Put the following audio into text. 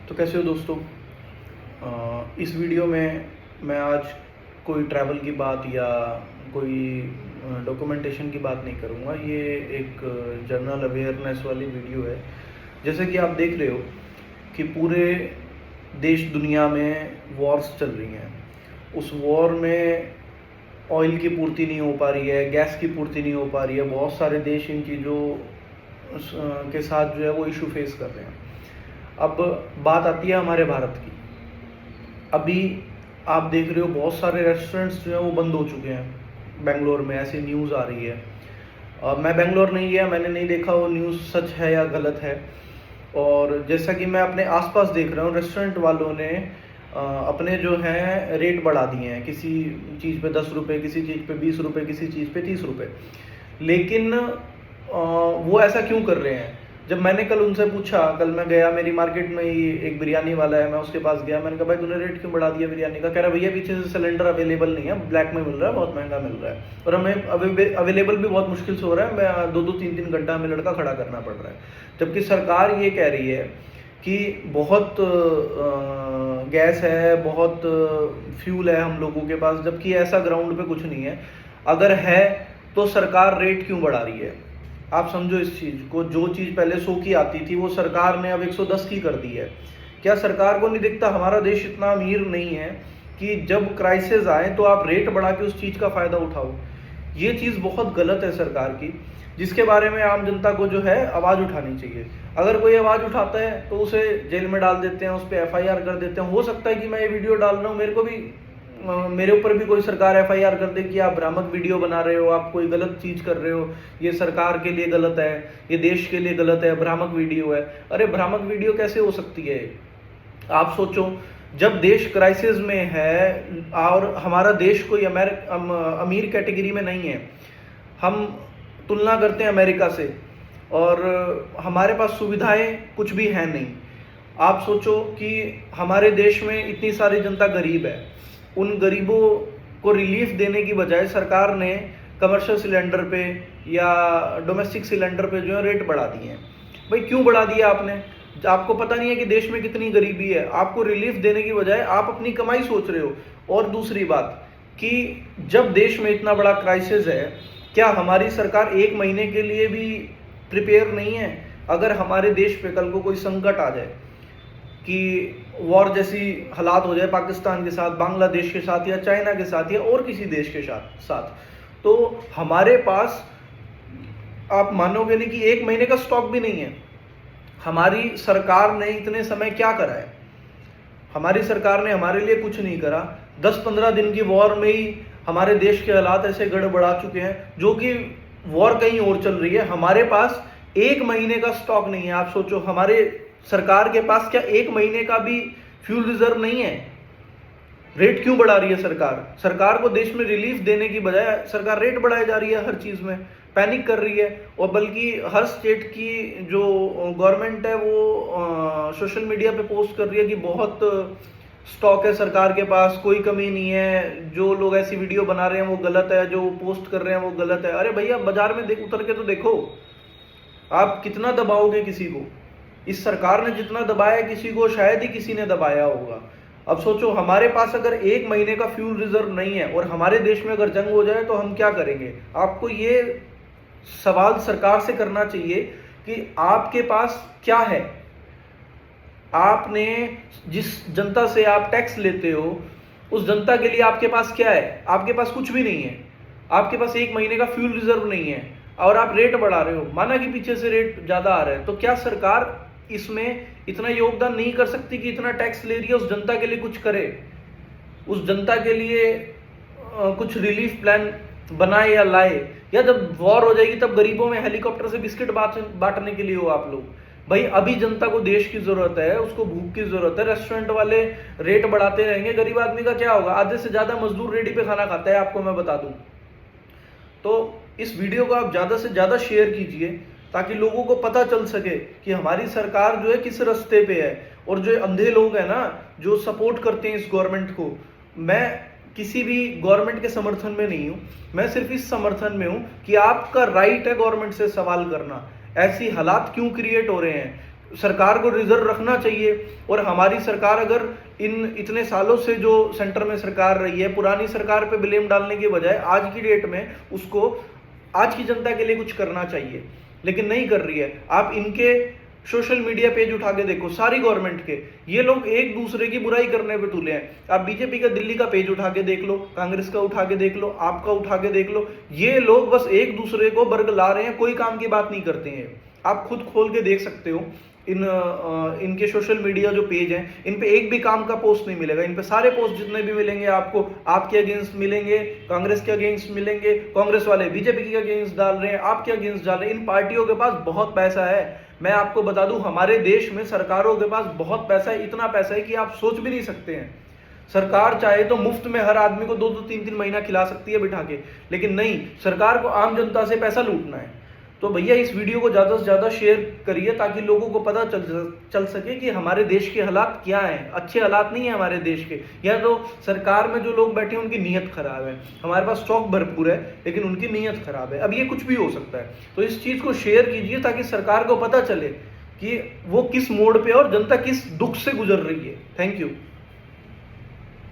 तो कैसे हो दोस्तों। इस वीडियो में मैं आज कोई ट्रैवल की बात या कोई डॉक्यूमेंटेशन की बात नहीं करूँगा। ये एक जनरल अवेयरनेस वाली वीडियो है। जैसे कि आप देख रहे हो कि पूरे देश दुनिया में वॉर्स चल रही हैं। उस वॉर में ऑयल की पूर्ति नहीं हो पा रही है, गैस की पूर्ति नहीं हो पा रही है। बहुत सारे देश इन चीज़ों के साथ जो है वो इशू फेस कर रहे हैं। अब बात आती है हमारे भारत की। अभी आप देख रहे हो बहुत सारे रेस्टोरेंट्स जो हैं वो बंद हो चुके हैं बेंगलोर में, ऐसी न्यूज़ आ रही है। मैं बेंगलोर नहीं गया, मैंने नहीं देखा वो न्यूज़ सच है या गलत है। और जैसा कि मैं अपने आसपास देख रहा हूँ, रेस्टोरेंट वालों ने अपने जो हैं रेट बढ़ा दिए हैं। किसी चीज़ पे 10 रुपये, किसी चीज़ पे 20 रुपये, किसी चीज़ पे 30 रुपये। लेकिन वो ऐसा क्यों कर रहे हैं? जब मैंने कल उनसे पूछा, कल मैं गया, मेरी मार्केट में ही एक बिरयानी वाला है, मैं उसके पास गया, मैंने कहा भाई तूने रेट क्यों बढ़ा दिया बिरयानी का? कह रहा भैया पीछे से सिलेंडर अवेलेबल नहीं है, ब्लैक में मिल रहा है, बहुत महंगा मिल रहा है और हमें अवेलेबल भी बहुत मुश्किल से हो रहा है, मैं 2-2 3-3 घंटा हमें लड़का खड़ा करना पड़ रहा है। जबकि सरकार ये कह रही है कि बहुत गैस है, बहुत फ्यूल है हम लोगों के पास, जबकि ऐसा ग्राउंड पे कुछ नहीं है। अगर है तो सरकार रेट क्यों बढ़ा रही है? आप समझो इस चीज़ को। जो चीज़ पहले 100 की आती थी वो सरकार ने अब 110 की कर दी है। क्या सरकार को नहीं दिखता हमारा देश इतना अमीर नहीं है कि जब क्राइसिस आए तो आप रेट बढ़ा के उस चीज़ का फ़ायदा उठाओ? ये चीज़ बहुत गलत है सरकार की, जिसके बारे में आम जनता को जो है आवाज़ उठानी चाहिए। अगर कोई आवाज़ उठाता है तो उसे जेल में डाल देते हैं, उस पर FIR कर देते हैं। हो सकता है कि मैं ये वीडियो डाल रहा हूँ, मेरे ऊपर भी कोई सरकार FIR कर दे कि आप भ्रामक वीडियो बना रहे हो, आप कोई गलत चीज़ कर रहे हो, ये सरकार के लिए गलत है, ये देश के लिए गलत है, भ्रामक वीडियो है। अरे भ्रामक वीडियो कैसे हो सकती है? आप सोचो, जब देश क्राइसिस में है और हमारा देश कोई अमीर कैटेगरी में नहीं है, हम तुलना करते हैं अमेरिका से और हमारे पास सुविधाएं कुछ भी हैं नहीं। आप सोचो कि हमारे देश में इतनी सारी जनता गरीब है, उन गरीबों को रिलीफ देने की बजाय सरकार ने कमर्शियल सिलेंडर पे या डोमेस्टिक सिलेंडर पे जो है रेट बढ़ा दिए हैं। भाई क्यों बढ़ा दिया आपने? आपको पता नहीं है कि देश में कितनी गरीबी है? आपको रिलीफ देने की बजाय आप अपनी कमाई सोच रहे हो। और दूसरी बात कि जब देश में इतना बड़ा क्राइसिस है, क्या हमारी सरकार 1 महीने के लिए भी प्रिपेयर नहीं है? अगर हमारे देश पे कल को कोई संकट आ जाए कि वॉर जैसी हालात हो जाए पाकिस्तान के साथ, बांग्लादेश के साथ या चाइना के साथ या और किसी देश के साथ, तो हमारे पास आप मानोगे नहीं कि 1 महीने का स्टॉक भी नहीं है। हमारी सरकार ने इतने समय क्या करा है? हमारी सरकार ने हमारे लिए कुछ नहीं करा। 10-15 दिन की वॉर में ही हमारे देश के हालात ऐसे गड़बड़ा चुके हैं, जो कि वॉर कहीं और चल रही है। हमारे पास 1 महीने का स्टॉक नहीं है। आप सोचो, हमारे सरकार के पास क्या 1 महीने का भी फ्यूल रिजर्व नहीं है? रेट क्यों बढ़ा रही है सरकार? सरकार को देश में रिलीफ देने की बजाय सरकार रेट बढ़ाई जा रही है, हर चीज़ में पैनिक कर रही है। और बल्कि हर स्टेट की जो गवर्नमेंट है वो सोशल मीडिया पे पोस्ट कर रही है कि बहुत स्टॉक है सरकार के पास, कोई कमी नहीं है, जो लोग ऐसी वीडियो बना रहे हैं वो गलत है, जो पोस्ट कर रहे हैं वो गलत है। अरे भैया बाजार में उतर के तो देखो, आप कितना दबाओगे किसी को? इस सरकार ने जितना दबाया किसी को, शायद ही किसी ने दबाया होगा। अब सोचो, हमारे पास अगर 1 महीने का फ्यूल रिजर्व नहीं है और हमारे देश में अगर जंग हो जाए तो हम क्या करेंगे? आपको ये सवाल सरकार से करना चाहिए कि आपके पास क्या है? आपने जिस जनता से आप टैक्स लेते हो, उस जनता के लिए आपके पास क्या है? आपके पास कुछ भी नहीं है। आपके पास 1 महीने का फ्यूल रिजर्व नहीं है और आप रेट बढ़ा रहे हो। माना कि पीछे से रेट ज्यादा आ रहा है, तो क्या सरकार इसमें इतना योगदान नहीं कर सकती कि इतना टैक्स ले रही है, उस जनता के लिए कुछ करे, उस जनता के लिए कुछ रिलीफ प्लान बनाए या लाए? या जब वॉर हो जाएगी तब गरीबों में हेलीकॉप्टर से बिस्किट बांटने के लिए हो आप लोग? भाई अभी जनता को देश की जरूरत है, उसको भूख की जरूरत है। रेस्टोरेंट वाले रेट बढ़ाते रहेंगे, गरीब आदमी का क्या होगा? आधे से ज्यादा मजदूर रेडी पे खाना खाता है, आपको मैं बता दूं। तो इस वीडियो को आप ज्यादा से ज्यादा शेयर कीजिए ताकि लोगों को पता चल सके कि हमारी सरकार जो है किस रास्ते पे है। और जो अंधे लोग हैं ना, जो सपोर्ट करते हैं इस गवर्नमेंट को, मैं किसी भी गवर्नमेंट के समर्थन में नहीं हूं। मैं सिर्फ इस समर्थन में हूं कि आपका राइट है गवर्नमेंट से सवाल करना। ऐसी हालात क्यों क्रिएट हो रहे हैं? सरकार को रिजर्व रखना चाहिए। और हमारी सरकार अगर इन इतने सालों से जो सेंटर में सरकार रही है, पुरानी सरकार पे ब्लेम डालने के बजाय आज की डेट में उसको आज की जनता के लिए कुछ करना चाहिए, लेकिन नहीं कर रही है। आप इनके सोशल मीडिया पेज उठा के देखो, सारी गवर्नमेंट के, ये लोग एक दूसरे की बुराई करने पे तुले हैं। आप बीजेपी का दिल्ली का पेज उठा के देख लो, कांग्रेस का उठा के देख लो, आपका उठा के देख लो, ये लोग बस एक दूसरे को बर्ग ला रहे हैं, कोई काम की बात नहीं करते हैं। आप खुद खोल के देख सकते हो इनके सोशल मीडिया जो पेज हैं, इन पे एक भी काम का पोस्ट नहीं मिलेगा। इन पे सारे पोस्ट जितने भी मिलेंगे आपको, आपके अगेंस्ट मिलेंगे, कांग्रेस के अगेंस्ट मिलेंगे, कांग्रेस वाले बीजेपी के अगेंस्ट डाल रहे हैं, आपके अगेंस्ट डाल रहे हैं। इन पार्टियों के पास बहुत पैसा है। मैं आपको बता दूं, हमारे देश में सरकारों के पास बहुत पैसा है, इतना पैसा है कि आप सोच भी नहीं सकते हैं। सरकार चाहे तो मुफ्त में हर आदमी को 2-2 3-3 महीना खिला सकती है बिठा के, लेकिन नहीं, सरकार को आम जनता से पैसा लूटना है। तो भैया इस वीडियो को ज़्यादा से ज़्यादा शेयर करिए ताकि लोगों को पता चल सके कि हमारे देश के हालात क्या हैं। अच्छे हालात नहीं है हमारे देश के, या तो सरकार में जो लोग बैठे हैं उनकी नीयत खराब है। हमारे पास स्टॉक भरपूर है लेकिन उनकी नीयत खराब है। अब ये कुछ भी हो सकता है, तो इस चीज़ को शेयर कीजिए ताकि सरकार को पता चले कि वो किस मोड़ पे और जनता किस दुख से गुजर रही है। Thank you.